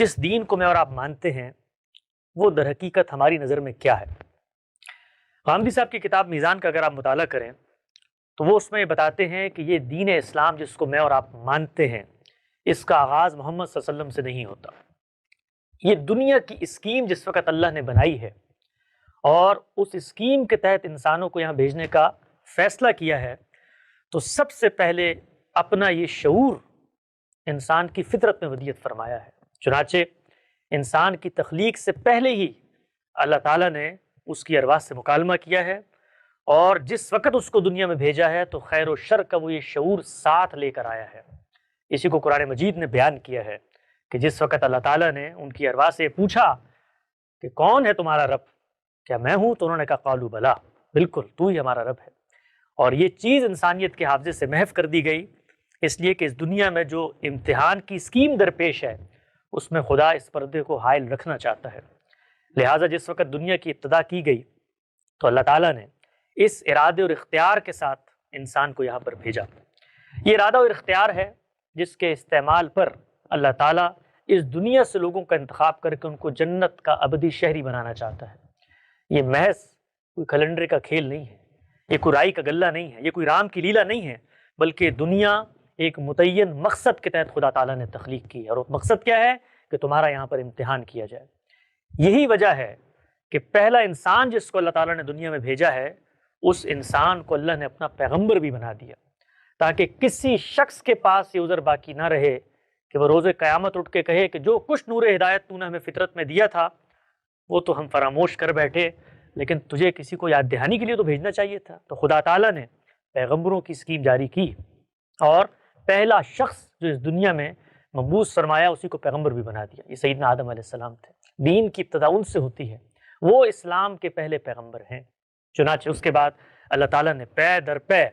جس دین کو میں اور آپ مانتے ہیں وہ در حقیقت ہماری نظر میں کیا ہے؟ غامدی صاحب کی کتاب میزان کا اگر آپ مطالعہ کریں تو وہ اس میں بتاتے ہیں کہ یہ دین اسلام جس کو میں اور آپ مانتے ہیں اس کا آغاز محمد صلی اللہ علیہ وسلم سے نہیں ہوتا۔ یہ دنیا کی اسکیم جس وقت اللہ نے بنائی ہے اور اس اسکیم کے تحت انسانوں کو یہاں بھیجنے کا فیصلہ کیا ہے تو سب سے پہلے اپنا یہ شعور انسان کی فطرت میں ودیت فرمایا ہے۔ چنانچہ انسان کی تخلیق سے پہلے ہی اللہ تعالیٰ نے اس کی ارواح سے مکالمہ کیا ہے اور جس وقت اس کو دنیا میں بھیجا ہے تو خیر و شر کا وہ یہ شعور ساتھ لے کر آیا ہے۔ اسی کو قرآن مجید نے بیان کیا ہے کہ جس وقت اللہ تعالیٰ نے ان کی ارواح سے پوچھا کہ کون ہے تمہارا رب، کیا میں ہوں؟ تو انہوں نے کہا قالوا بلا، بالکل تو ہی ہمارا رب ہے۔ اور یہ چیز انسانیت کے حافظے سے محو کر دی گئی، اس لیے کہ اس دنیا میں جو امتحان کی اسکیم درپیش ہے اس میں خدا اس پردے کو حائل رکھنا چاہتا ہے۔ لہٰذا جس وقت دنیا کی ابتدا کی گئی تو اللہ تعالیٰ نے اس ارادے اور اختیار کے ساتھ انسان کو یہاں پر بھیجا۔ یہ ارادہ اور اختیار ہے جس کے استعمال پر اللہ تعالیٰ اس دنیا سے لوگوں کا انتخاب کر کے ان کو جنت کا ابدی شہری بنانا چاہتا ہے۔ یہ محض کوئی کیلنڈر کا کھیل نہیں ہے، یہ کوئی رائی کا غلہ نہیں ہے، یہ کوئی رام کی لیلا نہیں ہے، بلکہ دنیا ایک متعین مقصد کے تحت خدا تعالیٰ نے تخلیق کی ہے، اور وہ مقصد کیا ہے کہ تمہارا یہاں پر امتحان کیا جائے۔ یہی وجہ ہے کہ پہلا انسان جس کو اللہ تعالیٰ نے دنیا میں بھیجا ہے اس انسان کو اللہ نے اپنا پیغمبر بھی بنا دیا، تاکہ کسی شخص کے پاس یہ عذر باقی نہ رہے کہ وہ روز قیامت اٹھ کے کہے کہ جو کچھ نور ہدایت تو نے ہمیں فطرت میں دیا تھا وہ تو ہم فراموش کر بیٹھے، لیکن تجھے کسی کو یاد دہانی کے لیے تو بھیجنا چاہیے تھا۔ تو خدا تعالیٰ نے پیغمبروں کی اسکیم جاری کی اور پہلا شخص جو اس دنیا میں مبعوث فرمایا اسی کو پیغمبر بھی بنا دیا۔ یہ سیدنا آدم علیہ السلام تھے، دین کی ابتدا ان سے ہوتی ہے، وہ اسلام کے پہلے پیغمبر ہیں۔ چنانچہ اس کے بعد اللہ تعالیٰ نے پے در پے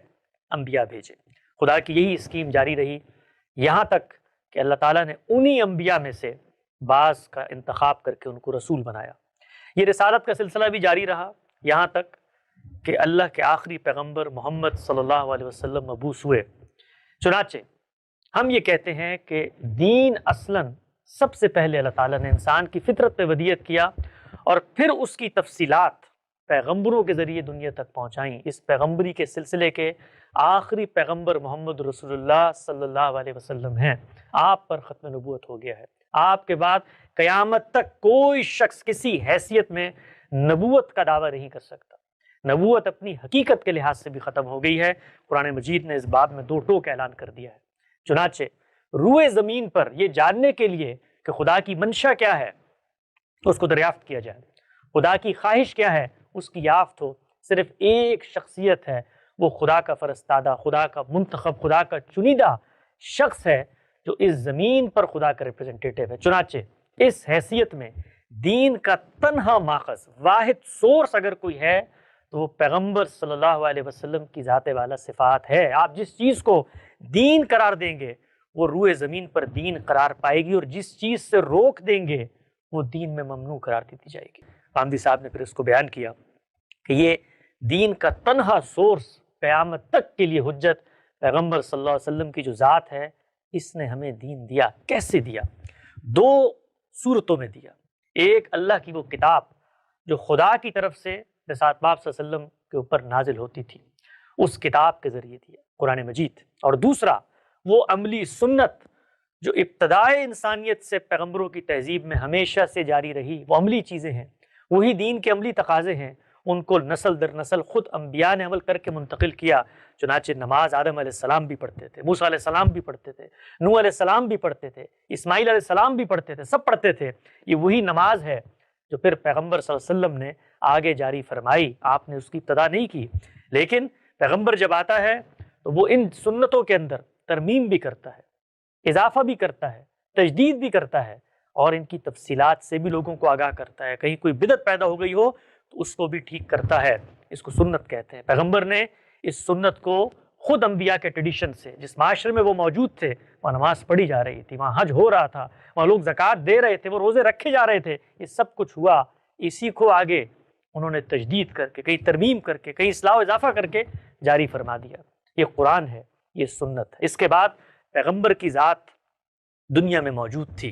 انبیاء بھیجے۔ خدا کی یہی اسکیم جاری رہی یہاں تک کہ اللہ تعالیٰ نے انہی انبیاء میں سے بعض کا انتخاب کر کے ان کو رسول بنایا۔ یہ رسالت کا سلسلہ بھی جاری رہا یہاں تک کہ اللہ کے آخری پیغمبر محمد صلی اللہ علیہ وسلم مبعوث ہوئے۔ چنانچہ ہم یہ کہتے ہیں کہ دین اصلاً سب سے پہلے اللہ تعالیٰ نے انسان کی فطرت پہ ودیت کیا اور پھر اس کی تفصیلات پیغمبروں کے ذریعے دنیا تک پہنچائیں۔ اس پیغمبری کے سلسلے کے آخری پیغمبر محمد رسول اللہ صلی اللہ علیہ وسلم ہیں۔ آپ پر ختم نبوت ہو گیا ہے۔ آپ کے بعد قیامت تک کوئی شخص کسی حیثیت میں نبوت کا دعویٰ نہیں کر سکتا۔ نبوت اپنی حقیقت کے لحاظ سے بھی ختم ہو گئی ہے۔ قرآن مجید نے اس باب میں دو ٹوک اعلان کر دیا ہے۔ چنانچہ روئے زمین پر یہ جاننے کے لیے کہ خدا کی منشا کیا ہے اس کو دریافت کیا جائے، خدا کی خواہش کیا ہے اس کی یافت ہو، صرف ایک شخصیت ہے، وہ خدا کا فرستادہ، خدا کا منتخب، خدا کا چنیدہ شخص ہے جو اس زمین پر خدا کا ریپرزنٹیٹیو ہے۔ چنانچہ اس حیثیت میں دین کا تنہا ماخذ، واحد سورس اگر کوئی ہے تو وہ پیغمبر صلی اللہ علیہ وسلم کی ذات والا صفات ہے۔ آپ جس چیز کو دین قرار دیں گے وہ روئے زمین پر دین قرار پائے گی، اور جس چیز سے روک دیں گے وہ دین میں ممنوع قرار دی جائے گی۔ غامدی صاحب نے پھر اس کو بیان کیا کہ یہ دین کا تنہا سورس قیامت تک کے لیے حجت پیغمبر صلی اللہ علیہ وسلم کی جو ذات ہے، اس نے ہمیں دین دیا۔ کیسے دیا؟ دو صورتوں میں دیا۔ ایک اللہ کی وہ کتاب جو خدا کی طرف سے رسالت پاک صلی اللہ علیہ وسلم کے اوپر نازل ہوتی تھی، اس کتاب کے ذریعے دیا، قرآن مجید۔ اور دوسرا وہ عملی سنت جو ابتدائے انسانیت سے پیغمبروں کی تہذیب میں ہمیشہ سے جاری رہی، وہ عملی چیزیں ہیں، وہی دین کے عملی تقاضے ہیں، ان کو نسل در نسل خود انبیاء نے عمل کر کے منتقل کیا۔ چنانچہ نماز آدم علیہ السلام بھی پڑھتے تھے، موسیٰ علیہ السلام بھی پڑھتے تھے، نوح علیہ السلام بھی پڑھتے تھے، اسماعیل علیہ السلام بھی پڑھتے تھے، سب پڑھتے تھے۔ یہ وہی نماز ہے جو پھر پیغمبر صلی اللہ علیہ وسلم نے آگے جاری فرمائی۔ آپ نے اس کی ابتدا نہیں کی، لیکن پیغمبر جب آتا ہے تو وہ ان سنتوں کے اندر ترمیم بھی کرتا ہے، اضافہ بھی کرتا ہے، تجدید بھی کرتا ہے، اور ان کی تفصیلات سے بھی لوگوں کو آگاہ کرتا ہے۔ کہیں کوئی بدعت پیدا ہو گئی ہو تو اس کو بھی ٹھیک کرتا ہے۔ اس کو سنت کہتے ہیں۔ پیغمبر نے اس سنت کو خود انبیاء کے ٹریڈیشن سے، جس معاشرے میں وہ موجود تھے وہاں نماز پڑھی جا رہی تھی، وہاں حج ہو رہا تھا، وہاں لوگ زکوٰۃ دے رہے تھے، وہ روزے رکھے جا رہے تھے، یہ سب کچھ ہوا، اسی کو آگے انہوں نے تجدید کر کے، کئی ترمیم کر کے، کئی اصلاح و اضافہ کر کے جاری فرما دیا۔ یہ قرآن ہے، یہ سنت ہے۔ اس کے بعد پیغمبر کی ذات دنیا میں موجود تھی،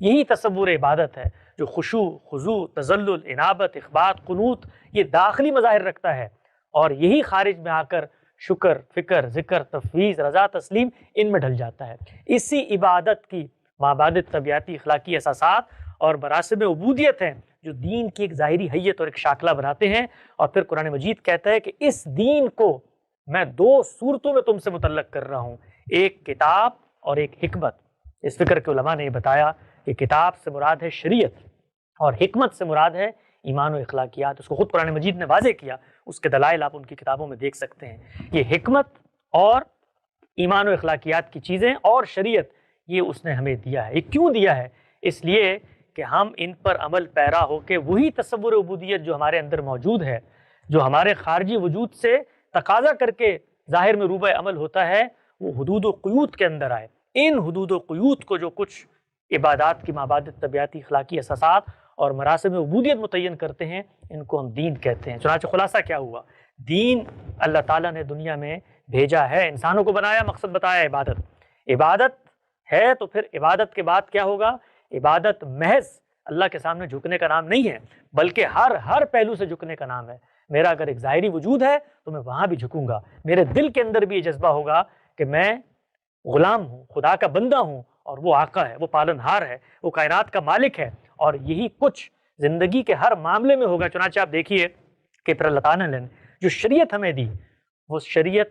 یہی تصور عبادت ہے جو خشوع، خضوع، تذلل، انابت، اخبات، قنوت یہ داخلی مظاہر رکھتا ہے، اور یہی خارج میں آ کر شکر، فکر، ذکر، تفویض، رضا، تسلیم ان میں ڈھل جاتا ہے۔ اسی عبادت کی مابعد طبیعتی اخلاقی اساسات اور مراسم عبودیت ہیں جو دین کی ایک ظاہری حیت اور ایک شاکلہ بناتے ہیں۔ اور پھر قرآن مجید کہتا ہے کہ اس دین کو میں دو صورتوں میں تم سے متعلق کر رہا ہوں، ایک کتاب اور ایک حکمت۔ اس فکر کے علماء نے یہ بتایا کہ کتاب سے مراد ہے شریعت اور حکمت سے مراد ہے ایمان و اخلاقیات۔ اس کو خود قرآن مجید نے واضح کیا، اس کے دلائل آپ ان کی کتابوں میں دیکھ سکتے ہیں۔ یہ حکمت اور ایمان و اخلاقیات کی چیزیں اور شریعت یہ اس نے ہمیں دیا ہے۔ یہ کیوں دیا ہے؟ اس لیے کہ ہم ان پر عمل پیرا ہو کے وہی تصور عبودیت جو ہمارے اندر موجود ہے، جو ہمارے خارجی وجود سے تقاضا کر کے ظاہر میں روبہ عمل ہوتا ہے، وہ حدود و قیود کے اندر آئے۔ ان حدود و قیود کو جو کچھ عبادات کی مابعد طبیعتی اخلاقی اساسات اور مراسم عبودیت متعین کرتے ہیں، ان کو ہم دین کہتے ہیں۔ چنانچہ خلاصہ کیا ہوا؟ دین اللہ تعالیٰ نے دنیا میں بھیجا ہے، انسانوں کو بنایا، مقصد بتایا عبادت۔ عبادت ہے تو پھر عبادت کے بعد کیا ہوگا؟ عبادت محض اللہ کے سامنے جھکنے کا نام نہیں ہے، بلکہ ہر پہلو سے جھکنے کا نام ہے۔ میرا اگر ایک ظاہری وجود ہے تو میں وہاں بھی جھکوں گا، میرے دل کے اندر بھی یہ جذبہ ہوگا کہ میں غلام ہوں، خدا کا بندہ ہوں، اور وہ آقا ہے، وہ پالنہار ہے، وہ کائنات کا مالک ہے، اور یہی کچھ زندگی کے ہر معاملے میں ہوگا۔ چنانچہ آپ دیکھیے کہ پھر اللہ تعالیٰ نے جو شریعت ہمیں دی، وہ شریعت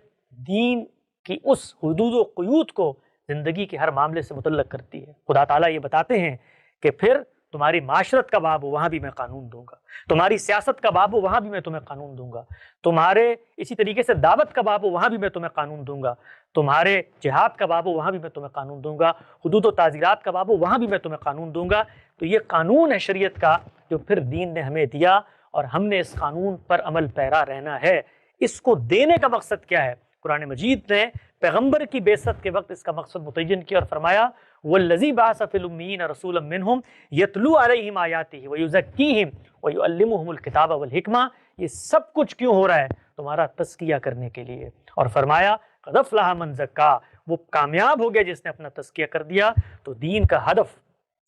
دین کی اس حدود و قیود کو زندگی کے ہر معاملے سے متعلق کرتی ہے۔ خدا تعالیٰ یہ بتاتے ہیں کہ پھر تمہاری معاشرت کا باب ہو وہاں بھی میں قانون دوں گا، تمہاری سیاست کا باب ہو وہاں بھی میں تمہیں قانون دوں گا، تمہارے اسی طریقے سے دعوت کا باب ہو وہاں بھی میں تمہیں قانون دوں گا، تمہارے جہاد کا باب ہو وہاں بھی میں تمہیں قانون دوں گا، حدود و تعزیرات کا باب ہو وہاں بھی میں تمہیں قانون دوں گا۔ تو یہ قانون ہے شریعت کا جو پھر دین نے ہمیں دیا، اور ہم نے اس قانون پر عمل پیرا رہنا ہے۔ اس کو دینے کا مقصد کیا ہے؟ قرآن مجید نے پیغمبر کی بعثت کے وقت اس کا مقصد متعین کیا اور فرمایا وَالَّذِي بَعَثَ فِي الْأُمِّيِّينَ رَسُولًا مِّنْهُمْ يَتْلُو عَلَيْهِمْ آيَاتِهِ وَيُزَكِّيهِمْ وَيُعَلِّمُهُمُ الْكِتَابَ وَالْحِكْمَةَ۔ یہ سب کچھ کیوں ہو رہا ہے؟ تمہارا تزکیہ کرنے کے لیے۔ اور فرمایا قَدْ أَفْلَحَ مَن زَكَّاهَا، وہ کامیاب ہو گیا جس نے اپنا تزکیہ کر دیا۔ تو دین کا ہدف،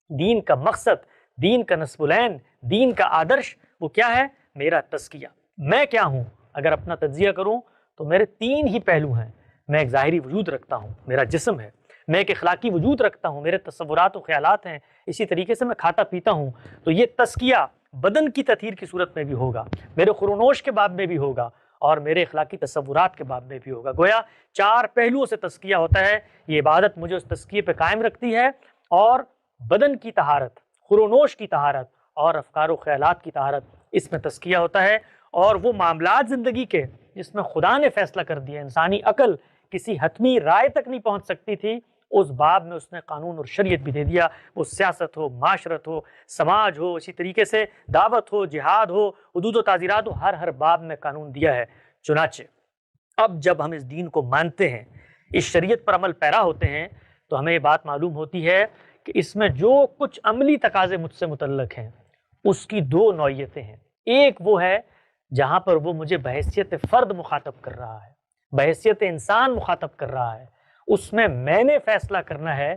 دین کا مقصد، دین کا نصب العین، دین کا آدرش وہ کیا ہے؟ میرا تزکیہ۔ میں کیا ہوں؟ اگر اپنا تجزیہ کروں تو میرے تین ہی پہلو ہیں۔ میں ایک ظاہری وجود رکھتا ہوں، میرا جسم ہے، میں ایک اخلاقی وجود رکھتا ہوں، میرے تصورات و خیالات ہیں، اسی طریقے سے میں کھاتا پیتا ہوں۔ تو یہ تزکیہ بدن کی تطہیر کی صورت میں بھی ہوگا، میرے خورونوش کے باب میں بھی ہوگا، اور میرے اخلاقی تصورات کے باب میں بھی ہوگا۔ گویا چار پہلوؤں سے تزکیہ ہوتا ہے۔ یہ عبادت مجھے اس تزکیے پہ قائم رکھتی ہے، اور بدن کی طہارت، خورونوش کی طہارت اور افکار و خیالات کی طہارت، اس میں تزکیہ ہوتا ہے۔ اور وہ معاملات زندگی کے جس میں خدا نے فیصلہ کر دیا، انسانی عقل کسی حتمی رائے تک نہیں پہنچ سکتی تھی، اس باب میں اس نے قانون اور شریعت بھی دے دیا۔ وہ سیاست ہو، معاشرت ہو، سماج ہو، اسی طریقے سے دعوت ہو، جہاد ہو، حدود و تعزیرات ہو، ہر باب میں قانون دیا ہے۔ چنانچہ اب جب ہم اس دین کو مانتے ہیں، اس شریعت پر عمل پیرا ہوتے ہیں، تو ہمیں یہ بات معلوم ہوتی ہے کہ اس میں جو کچھ عملی تقاضے مجھ سے متعلق ہیں، اس کی دو نوعیتیں ہیں۔ ایک وہ ہے جہاں پر وہ مجھے بحیثیت فرد مخاطب کر رہا ہے، بحیثیت انسان مخاطب کر رہا ہے۔ اس میں نے فیصلہ کرنا ہے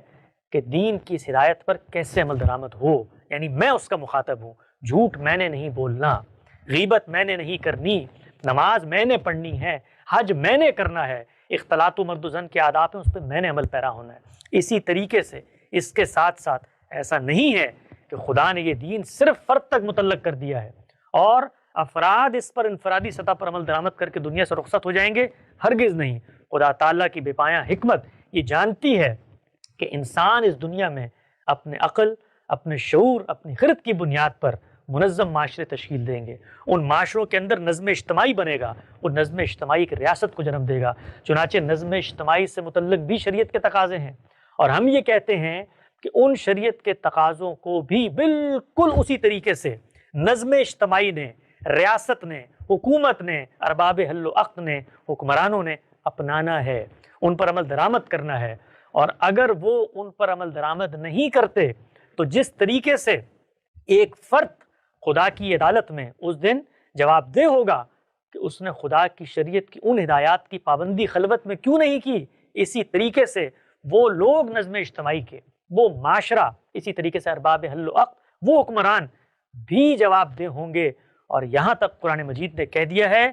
کہ دین کی اس ہدایت پر کیسے عمل درآمد ہو، یعنی میں اس کا مخاطب ہوں۔ جھوٹ میں نے نہیں بولنا، غیبت میں نے نہیں کرنی، نماز میں نے پڑھنی ہے، حج میں نے کرنا ہے، اختلاط و مرد و زن کے آداب ہیں اس پہ میں نے عمل پیرا ہونا ہے۔ اسی طریقے سے اس کے ساتھ ساتھ ایسا نہیں ہے کہ خدا نے یہ دین صرف فرد تک متعلق کر دیا ہے اور افراد اس پر انفرادی سطح پر عمل درآمد کر کے دنیا سے رخصت ہو جائیں گے۔ ہرگز نہیں۔ خدا تعالیٰ کی بے پایاں حکمت یہ جانتی ہے کہ انسان اس دنیا میں اپنے عقل، اپنے شعور، اپنی خرد کی بنیاد پر منظم معاشرے تشکیل دیں گے۔ ان معاشروں کے اندر نظم اجتماعی بنے گا، وہ نظم اجتماعی ایک ریاست کو جنم دے گا۔ چنانچہ نظم اجتماعی سے متعلق بھی شریعت کے تقاضے ہیں، اور ہم یہ کہتے ہیں کہ ان شریعت کے تقاضوں کو بھی بالکل اسی طریقے سے نظم اجتماعی نے، ریاست نے، حکومت نے، ارباب حل و عقد نے، حکمرانوں نے اپنانا ہے، ان پر عمل درآمد کرنا ہے۔ اور اگر وہ ان پر عمل درآمد نہیں کرتے تو جس طریقے سے ایک فرد خدا کی عدالت میں اس دن جواب دہ ہوگا کہ اس نے خدا کی شریعت کی ان ہدایات کی پابندی خلوت میں کیوں نہیں کی، اسی طریقے سے وہ لوگ نظم اجتماعی کے، وہ معاشرہ اسی طریقے سے ارباب حل و عقد وہ حکمران بھی جواب دہ ہوں گے۔ اور یہاں تک قرآن مجید نے کہہ دیا ہے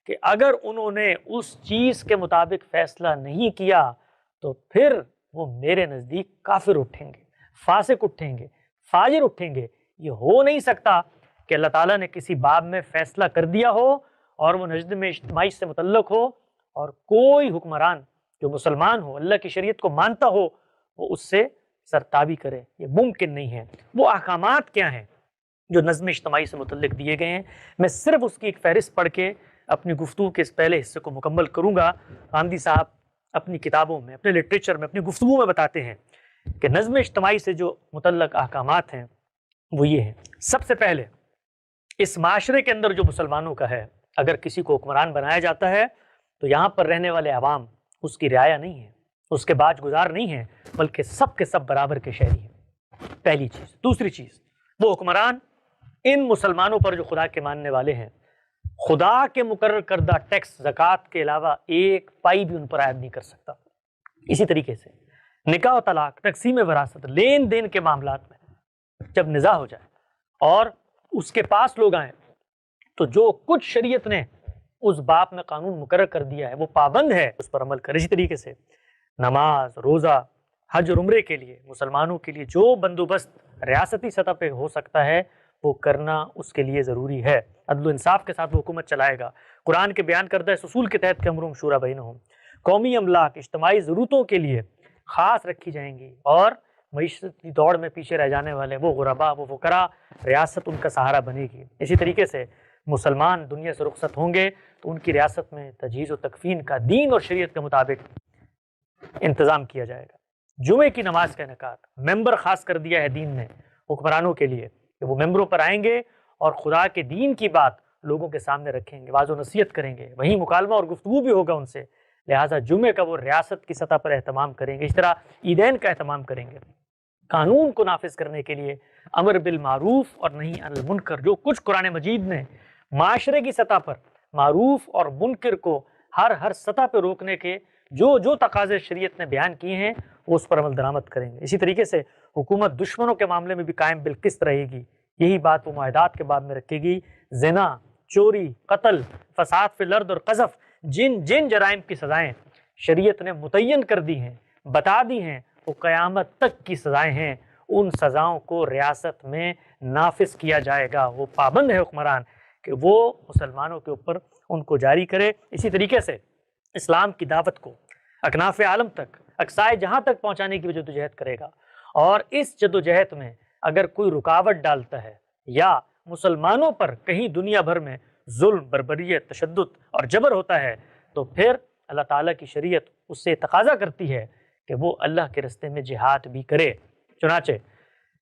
کہ اگر انہوں نے اس چیز کے مطابق فیصلہ نہیں کیا تو پھر وہ میرے نزدیک کافر اٹھیں گے، فاسق اٹھیں گے، فاجر اٹھیں گے۔ یہ ہو نہیں سکتا کہ اللہ تعالیٰ نے کسی باب میں فیصلہ کر دیا ہو اور وہ نظم اجتماعی سے متعلق ہو اور کوئی حکمران جو مسلمان ہو، اللہ کی شریعت کو مانتا ہو، وہ اس سے سرتابی کرے۔ یہ ممکن نہیں ہے۔ وہ احکامات کیا ہیں جو نظم اجتماعی سے متعلق دیے گئے ہیں؟ میں صرف اس کی ایک فہرست پڑھ کے اپنی گفتگو کے اس پہلے حصے کو مکمل کروں گا۔ غامدی صاحب اپنی کتابوں میں، اپنے لٹریچر میں، اپنی گفتگو میں بتاتے ہیں کہ نظم اجتماعی سے جو متعلق احکامات ہیں وہ یہ ہیں۔ سب سے پہلے اس معاشرے کے اندر جو مسلمانوں کا ہے، اگر کسی کو حکمران بنایا جاتا ہے تو یہاں پر رہنے والے عوام اس کی رعایا نہیں ہے، اس کے باج گزار نہیں ہیں، بلکہ سب کے سب برابر کے شہری ہیں، پہلی چیز۔ دوسری چیز، وہ حکمران ان مسلمانوں پر جو خدا کے ماننے والے ہیں، خدا کے مقرر کردہ ٹیکس زکوٰۃ کے علاوہ ایک پائی بھی ان پر عائد نہیں کر سکتا۔ اسی طریقے سے نکاح و طلاق، تقسیم وراثت، لین دین کے معاملات میں جب نزاع ہو جائے اور اس کے پاس لوگ آئیں تو جو کچھ شریعت نے اس باب میں قانون مقرر کر دیا ہے وہ پابند ہے، اس پر عمل کرے۔ اسی طریقے سے نماز، روزہ، حج اور عمرے کے لیے مسلمانوں کے لیے جو بندوبست ریاستی سطح پہ ہو سکتا ہے وہ کرنا اس کے لیے ضروری ہے۔ عدل و انصاف کے ساتھ وہ حکومت چلائے گا۔ قرآن کے بیان کردہ اس اصول کے تحت کہ امرهم شورى بینہم، قومی املاک اجتماعی ضرورتوں کے لیے خاص رکھی جائیں گی اور معیشتی دوڑ میں پیچھے رہ جانے والے وہ غربا، وہ فقراء، ریاست ان کا سہارا بنے گی۔ اسی طریقے سے مسلمان دنیا سے رخصت ہوں گے تو ان کی ریاست میں تجہیز و تکفین کا دین اور شریعت کے مطابق انتظام کیا جائے گا۔ جمعے کی نماز کا انعقاد، ممبر خاص کر دیا ہے دین نے حکمرانوں کے لیے کہ وہ ممبروں پر آئیں گے اور خدا کے دین کی بات لوگوں کے سامنے رکھیں گے، واعظ و نصیحت کریں گے، وہیں مکالمہ اور گفتگو بھی ہوگا ان سے، لہٰذا جمعے کا وہ ریاست کی سطح پر اہتمام کریں گے، اس طرح عیدین کا اہتمام کریں گے۔ قانون کو نافذ کرنے کے لیے امر بالمعروف اور نہی عن المنکر، جو کچھ قرآن مجید نے معاشرے کی سطح پر معروف اور منکر کو ہر سطح پہ روکنے کے جو تقاضے شریعت نے بیان کیے ہیں وہ اس پر عمل درآمد کریں گے۔ اسی طریقے سے حکومت دشمنوں کے معاملے میں بھی قائم بالقسط رہے گی، یہی بات وہ معاہدات کے باب میں رکھے گی۔ زنا، چوری، قتل، فساد فی الارض اور قذف، جن جرائم کی سزائیں شریعت نے متعین کر دی ہیں، بتا دی ہیں، وہ قیامت تک کی سزائیں ہیں، ان سزاؤں کو ریاست میں نافذ کیا جائے گا۔ وہ پابند ہے حکمران کہ وہ مسلمانوں کے اوپر ان کو جاری کرے۔ اسی طریقے سے اسلام کی دعوت کو اکناف عالم تک، اقصائے جہاں تک پہنچانے کی جدوجہد کرے گا، اور اس جدوجہد میں اگر کوئی رکاوٹ ڈالتا ہے یا مسلمانوں پر کہیں دنیا بھر میں ظلم، بربریت، تشدد اور جبر ہوتا ہے تو پھر اللہ تعالیٰ کی شریعت اس سے تقاضا کرتی ہے کہ وہ اللہ کے راستے میں جہاد بھی کرے۔ چنانچہ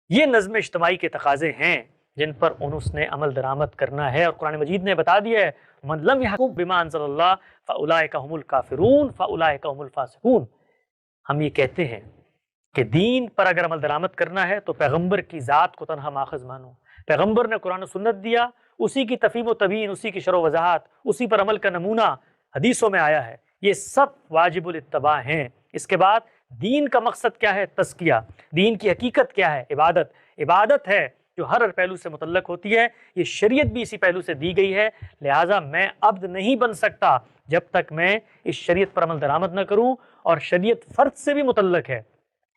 یہ نظم اجتماعی کے تقاضے ہیں جن پر انس نے عمل درآمد کرنا ہے، اور قرآن مجید نے بتا دیا ہے من لم یحکم بما انزل اللہ فاولئک هم الکافرون فاولئک هم الفاسقون۔ ہم یہ کہتے ہیں کہ دین پر اگر عمل درآمد کرنا ہے تو پیغمبر کی ذات کو تنہا ماخذ مانو۔ پیغمبر نے قرآن و سنت دیا، اسی کی تفہیم و تبیین، اسی کی شرح و وضاحت، اسی پر عمل کا نمونہ حدیثوں میں آیا ہے، یہ سب واجب الاتباع ہیں۔ اس کے بعد دین کا مقصد کیا ہے؟ تزکیہ۔ دین کی حقیقت کیا ہے؟ عبادت۔ عبادت ہے جو ہر پہلو سے متعلق ہوتی ہے، یہ شریعت بھی اسی پہلو سے دی گئی ہے، لہٰذا میں عبد نہیں بن سکتا جب تک میں اس شریعت پر عمل درآمد نہ کروں، اور شریعت فرد سے بھی متعلق ہے،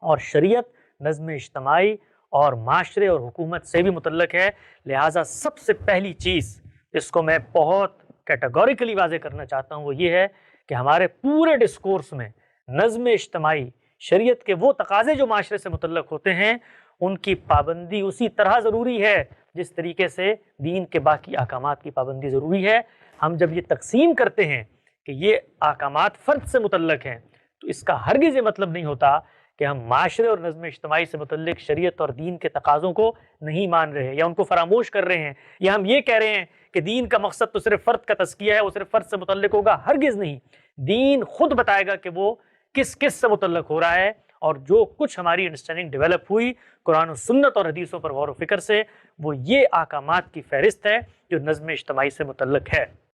اور شریعت نظم اجتماعی اور معاشرے اور حکومت سے بھی متعلق ہے۔ لہٰذا سب سے پہلی چیز جس کو میں بہت کیٹیگوریکلی واضح کرنا چاہتا ہوں وہ یہ ہے کہ ہمارے پورے ڈسکورس میں نظم اجتماعی، شریعت کے وہ تقاضے جو معاشرے سے متعلق ہوتے ہیں ان کی پابندی اسی طرح ضروری ہے جس طریقے سے دین کے باقی احکامات کی پابندی ضروری ہے۔ ہم جب یہ تقسیم کرتے ہیں کہ یہ احکامات فرد سے متعلق ہیں تو اس کا ہرگز یہ مطلب نہیں ہوتا کہ ہم معاشرے اور نظم اجتماعی سے متعلق شریعت اور دین کے تقاضوں کو نہیں مان رہے یا ان کو فراموش کر رہے ہیں، یا ہم یہ کہہ رہے ہیں کہ دین کا مقصد تو صرف فرد کا تزکیہ ہے، وہ صرف فرد سے متعلق ہوگا۔ ہرگز نہیں، دین خود بتائے گا کہ وہ کس سے متعلق ہو رہا ہے، اور جو کچھ ہماری انڈرسٹینڈنگ ڈیولپ ہوئی قرآن و سنت اور حدیثوں پر غور و فکر سے، وہ یہ احکامات کی فہرست ہے جو نظم اجتماعی سے متعلق ہے۔